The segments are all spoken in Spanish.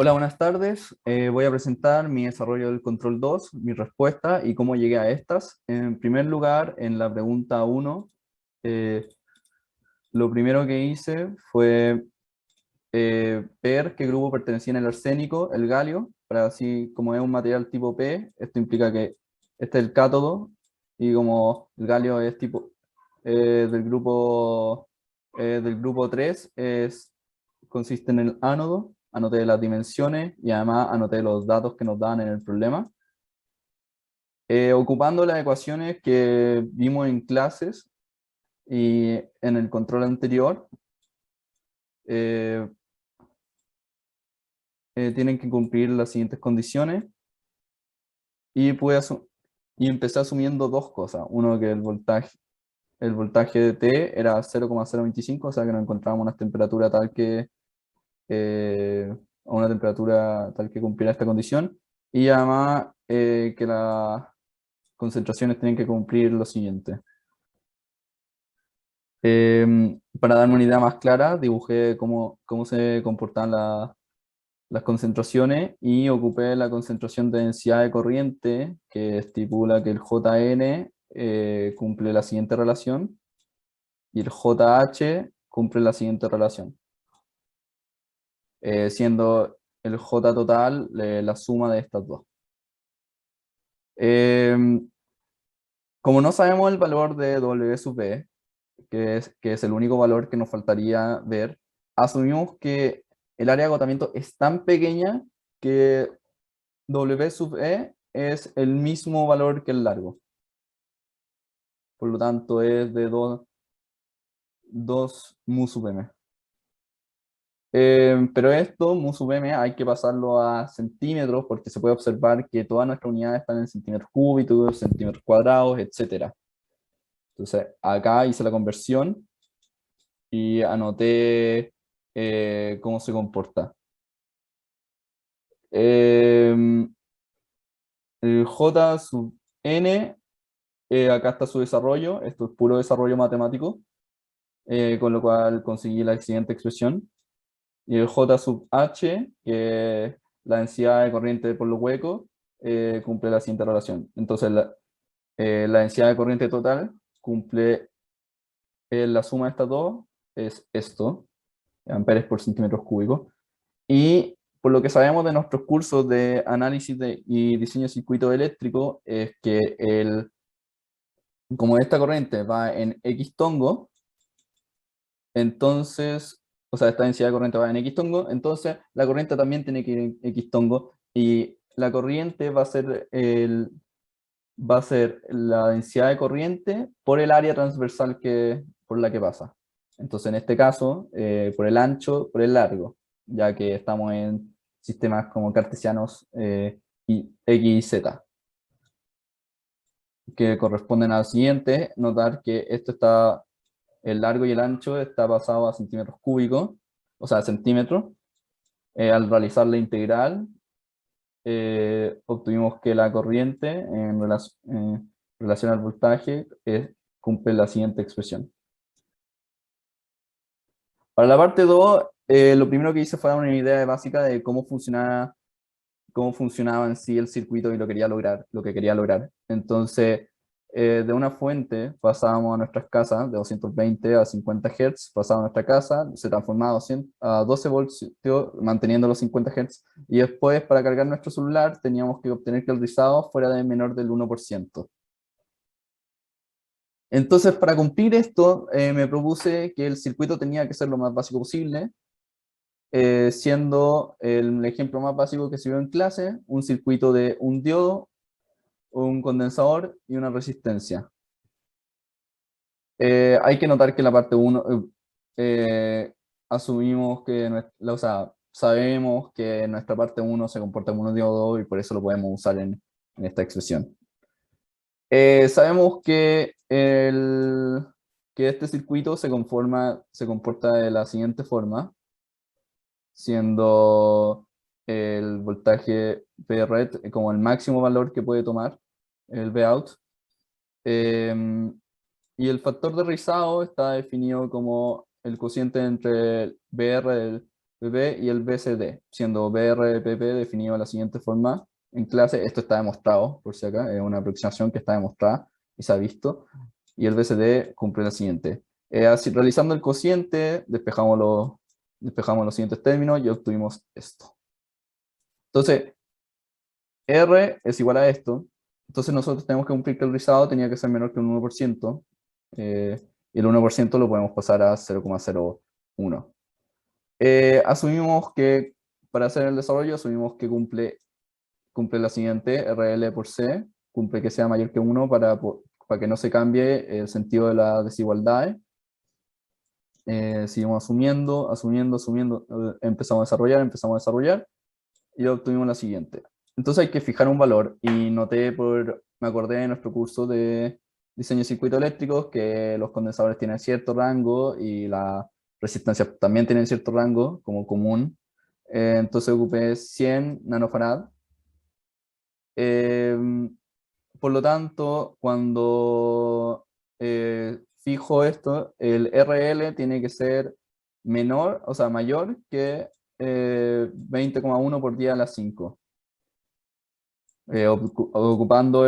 Hola, buenas tardes. Voy a presentar mi desarrollo del control 2, mi respuesta y cómo llegué a estas. En primer lugar, en la pregunta 1, eh, lo primero que hice fue ver qué grupo pertenecía en el arsénico, el galio, para así, como es un material tipo P, esto implica que este es el cátodo, y como el galio es tipo del grupo 3, consiste en el ánodo, anoté las dimensiones y además anoté los datos que nos dan en el problema. Ocupando las ecuaciones que vimos en clases y en el control anterior, eh, tienen que cumplir las siguientes condiciones y empecé asumiendo dos cosas. Uno, que el voltaje de T era 0,025, o sea que nos encontrábamos a eh, una temperatura tal que cumpliera esta condición, y además que las concentraciones tienen que cumplir lo siguiente. Para darme una idea más clara, dibujé cómo se comportaban las concentraciones y ocupé la concentración de densidad de corriente que estipula que el Jn cumple la siguiente relación y el JH cumple la siguiente relación, siendo el J total la suma de estas dos. Como no sabemos el valor de W sub B, que es el único valor que nos faltaría ver, asumimos que el área de agotamiento es tan pequeña que W sub E es el mismo valor que el largo. Por lo tanto, es de 2 mu sub m. Pero esto, mu sub m, hay que pasarlo a centímetros porque se puede observar que todas nuestras unidades están en centímetros cúbicos, centímetros cuadrados, etc. Entonces, acá hice la conversión y anoté cómo se comporta. El J sub n, acá está su desarrollo, esto es puro desarrollo matemático, con lo cual conseguí la siguiente expresión. Y el J sub h, que es la densidad de corriente por los huecos, cumple la siguiente relación. Entonces, la densidad de corriente total cumple la suma de estas dos, es esto, amperes por centímetros cúbicos. Y por lo que sabemos de nuestros cursos de análisis y diseño de circuito eléctrico, es que como esta corriente va en X tongo, entonces, o sea, esta densidad de corriente va en X tongo, entonces la corriente también tiene que ir en X tongo, y la corriente va a ser la densidad de corriente por el área transversal por la que pasa. Entonces, en este caso, por el ancho, por el largo, ya que estamos en sistemas como cartesianos y X y Z, que corresponden al siguiente. Notar que el largo y el ancho está basado a centímetros cúbicos, o sea, centímetros. Al realizar la integral, obtuvimos que la corriente en relación al voltaje cumple la siguiente expresión. Para la parte 2, lo primero que hice fue dar una idea básica de cómo funcionaba en sí el circuito y lo que quería lograr. Entonces, de una fuente pasábamos a nuestras casas de 220 a 50 Hz, pasaba a nuestra casa, se transformaba a 12 voltios manteniendo los 50 Hz, y después para cargar nuestro celular teníamos que obtener que el rizado fuera de menor del 1%. Entonces, para cumplir esto, me propuse que el circuito tenía que ser lo más básico posible, siendo el ejemplo más básico que se vio en clase un circuito de un diodo, un condensador y una resistencia. Hay que notar que en la parte 1 asumimos o sea, sabemos que en nuestra parte 1 se comporta como un diodo y por eso lo podemos usar en esta expresión. Sabemos que este circuito se comporta de la siguiente forma, siendo el voltaje Vred como el máximo valor que puede tomar el Vout. Y el factor de rizado está definido como el cociente entre el VR PP y el BCD, siendo BRPP definido de la siguiente forma en clase. Esto está demostrado, por si acá, es una aproximación que está demostrada y se ha visto. Y el BCD cumple la siguiente. Así, realizando el cociente, despejamos los siguientes términos y obtuvimos esto. Entonces, R es igual a esto. Entonces nosotros tenemos que cumplir que el rizado tenía que ser menor que un 1%. Y el 1% lo podemos pasar a 0,01. Asumimos que, para hacer el desarrollo, asumimos que cumple la siguiente, RL por C, cumple que sea mayor que 1 para que no se cambie el sentido de las desigualdades. Seguimos asumiendo, empezamos a desarrollar, y obtuvimos la siguiente. Entonces hay que fijar un valor, y me acordé de nuestro curso de diseño de circuitos eléctricos, que los condensadores tienen cierto rango, y la resistencia también tienen cierto rango, como común. Entonces ocupé 100 nanofarad. Por lo tanto, cuando fijo esto, el RL tiene que ser menor, o sea, mayor que 20,1 por 10 a la 5, ocupando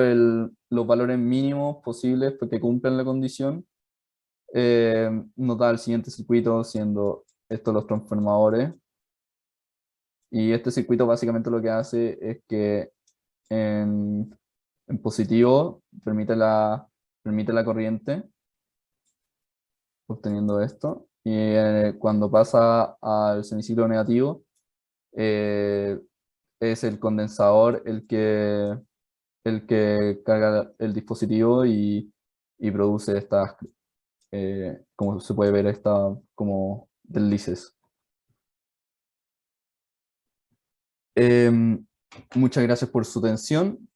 los valores mínimos posibles que cumplen la condición. Nos da el siguiente circuito, siendo estos los transformadores. Y este circuito básicamente lo que hace es que en positivo permite la corriente, obteniendo esto. Y cuando pasa al semiciclo negativo, eh, es el condensador el que carga el dispositivo y produce estas, como se puede ver, como deslices. Muchas gracias por su atención.